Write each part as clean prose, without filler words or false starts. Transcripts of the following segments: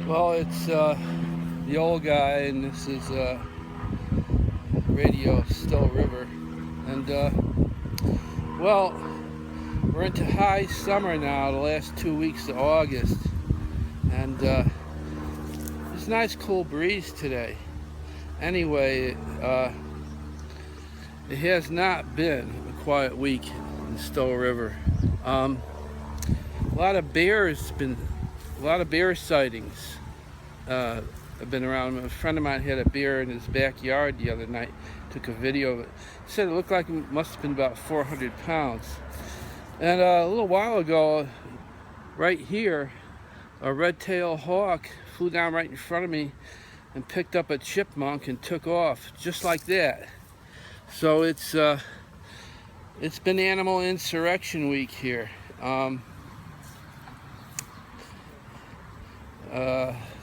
Well, it's the old guy, and this is Radio Still River. And, well, we're into high summer now, the last 2 weeks of August. And there's a nice cool breeze today. Anyway, it has not been a quiet week in Still River. A lot of bear sightings have been around. A friend of mine had a bear in his backyard the other night. Took a video of it. He said it looked like it must have been about 400 pounds. And a little while ago, right here, a red-tailed hawk flew down right in front of me and picked up a chipmunk and took off just like that. So it's been Animal Insurrection Week here.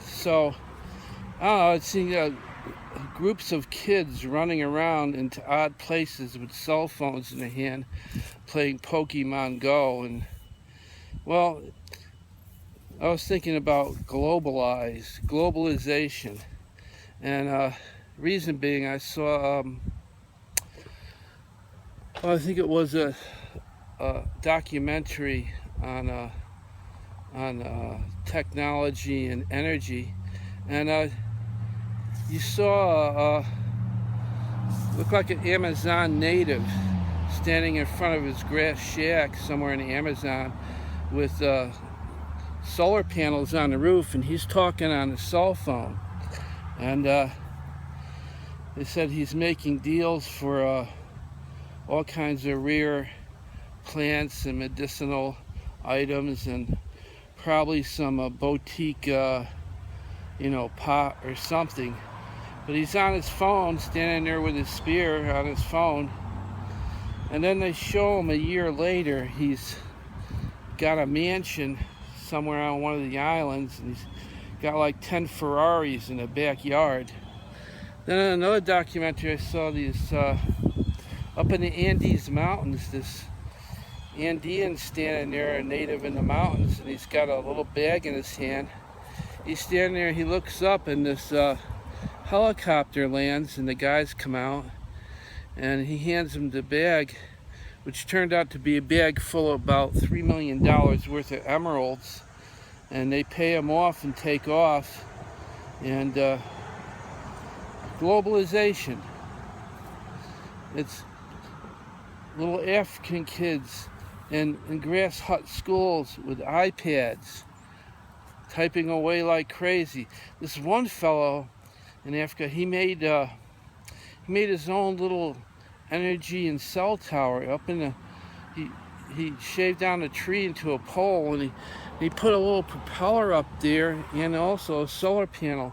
So I don't know, it's seeing groups of kids running around into odd places with cell phones in their hand playing Pokemon Go. And well, I was thinking about globalization, and reason being, I saw I think it was a documentary on technology and energy, and you saw looked like an Amazon native standing in front of his grass shack somewhere in the Amazon with solar panels on the roof, and he's talking on a cell phone. And they said he's making deals for all kinds of rare plants and medicinal items, and probably some boutique pot or something. But he's on his phone, standing there with his spear on his phone. And then they show him a year later, he's got a mansion somewhere on one of the islands, and he's got like 10 Ferraris in the backyard. Then in another documentary, I saw these up in the Andes Mountains, this Andean standing there, a native in the mountains, and he's got a little bag in his hand. He's standing there, he looks up, and this helicopter lands, and the guys come out, and he hands him the bag, which turned out to be a bag full of about $3 million worth of emeralds. And they pay him off and take off. And globalization. It's little African kids in grass hut schools with iPads, typing away like crazy. This one fellow in Africa, he made his own little energy and cell tower up in the. He shaved down a tree into a pole, and he put a little propeller up there and also a solar panel.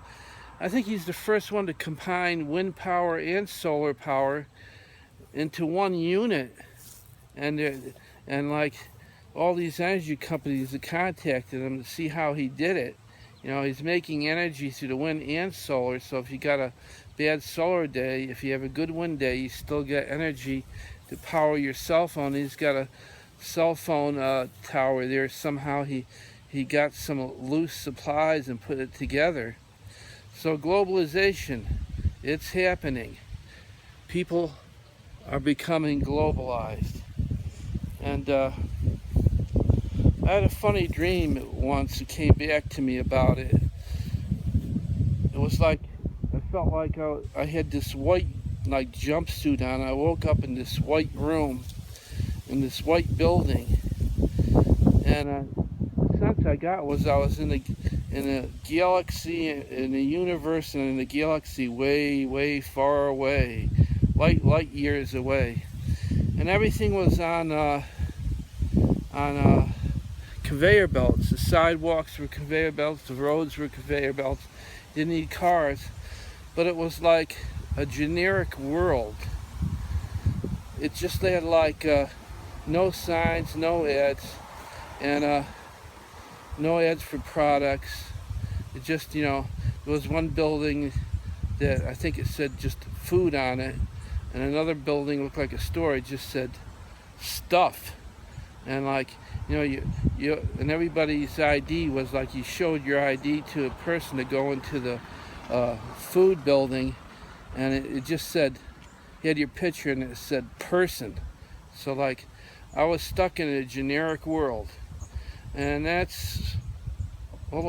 I think he's the first one to combine wind power and solar power into one unit. And like all these energy companies have contacted him to see how he did it. He's making energy through the wind and solar. So if you got a bad solar day, if you have a good wind day, you still get energy to power your cell phone. He's got a cell phone tower there. Somehow he got some loose supplies and put it together. So globalization, it's happening. People are becoming globalized. And I had a funny dream once. It came back to me about it. It was like, I felt like I had this white jumpsuit on. I woke up in this white room, in this white building. And the sense I got was I was in a galaxy, in a universe, and in a galaxy way, way far away, light years away. And everything was on conveyor belts. The sidewalks were conveyor belts, the roads were conveyor belts. Didn't need cars, but it was like a generic world. It just had like no signs, no ads, and no ads for products. It just, there was one building that I think it said just food on it, and another building looked like a store. It just said stuff. And like You know, and everybody's ID was like you showed your ID to a person to go into the food building, and it just said, you had your picture and it said person. So like, I was stuck in a generic world, and that's, well,